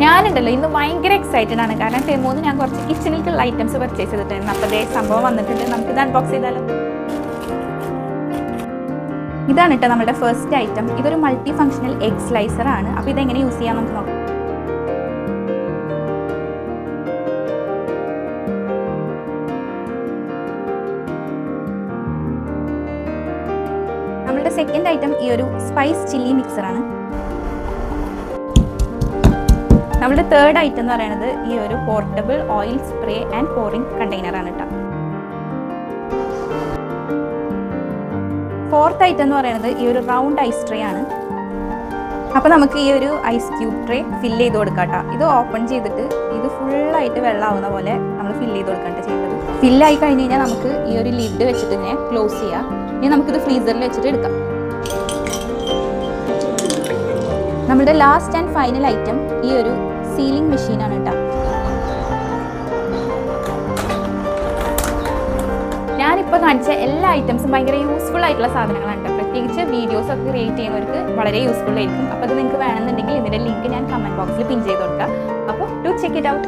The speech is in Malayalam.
ഞാനുണ്ടല്ലോ ഇന്ന് ഭയങ്കര എക്സൈറ്റഡ് ആണ്. കാരണം ടെമോന്ന് ഞാൻ കുറച്ച് കിച്ചണിലേക്കുള്ള ഐറ്റംസ് പർച്ചേസ് ചെയ്തിട്ടായിരുന്നു. അപ്പോൾ അതേ സംഭവം വന്നിട്ടുണ്ട്. നമുക്കിത് അൺബോക്സ് ചെയ്താലോ? ഇതാണ് കേട്ടോ നമ്മുടെ ഫസ്റ്റ് ഐറ്റം. ഇതൊരു മൾട്ടി ഫങ്ഷണൽ എഗ് സ്ലൈസർ ആണ്. അപ്പോൾ ഇതെങ്ങനെ യൂസ് ചെയ്യാൻ നമുക്ക് നോക്കാം. നമ്മളുടെ സെക്കൻഡ് ഐറ്റം ഈ ഒരു സ്പൈസ് ചില്ലി മിക്സറാണ്. നമ്മുടെ തേർഡ് ഐറ്റം എന്ന് പറയുന്നത് ഈ ഒരു portable oil spray and pouring കണ്ടെയ്നറാണ് കേട്ടോ. ഫോർത്ത് ഐറ്റം എന്ന് പറയുന്നത് ഈ ഒരു റൗണ്ട് ഐസ് ട്രേ ആണ്. അപ്പോൾ നമുക്ക് ഈ ഒരു ഐസ് ക്യൂബ് ട്രേ ഫില്ല് ചെയ്ത് കൊടുക്കാം കേട്ടോ. ഇത് ഓപ്പൺ ചെയ്തിട്ട് ഇത് ഫുള്ളായിട്ട് വെള്ളമാവുന്ന പോലെ നമ്മൾ ഫില്ല് ചെയ്ത് കൊടുക്കേണ്ട ചെയ്യേണ്ടത്. ഫില്ലായി കഴിഞ്ഞ് കഴിഞ്ഞാൽ നമുക്ക് ഈ ഒരു ലിഡ് വെച്ചിട്ട് ഇങ്ങനെ ക്ലോസ് ചെയ്യാം. ഇനി നമുക്കിത് ഫ്രീസറിൽ വെച്ചിട്ട് എടുക്കാം. നമ്മുടെ ലാസ്റ്റ് ആൻഡ് ഫൈനൽ ഐറ്റം ഈ ഒരു സീലിംഗ് മെഷീനാണ് കേട്ടോ. ഞാനിപ്പോൾ കാണിച്ച എല്ലാ ഐറ്റംസും ഭയങ്കര യൂസ്ഫുൾ ആയിട്ടുള്ള സാധനങ്ങളാണ് കേട്ടോ. പ്രത്യേകിച്ച് വീഡിയോസ് ഒക്കെ ക്രിയേറ്റ് ചെയ്യുന്നവർക്ക് വളരെ യൂസ്ഫുൾ ആയിരിക്കും. അപ്പോൾ അത് നിങ്ങൾക്ക് വേണമെന്നുണ്ടെങ്കിൽ ഇതിൻ്റെ ലിങ്ക് ഞാൻ കമൻറ്റ് ബോക്സിൽ പിൻ ചെയ്ത് കൊടുക്കാം. അപ്പോൾ ടു ചെക്ക് ഇറ്റ് ഔട്ട്.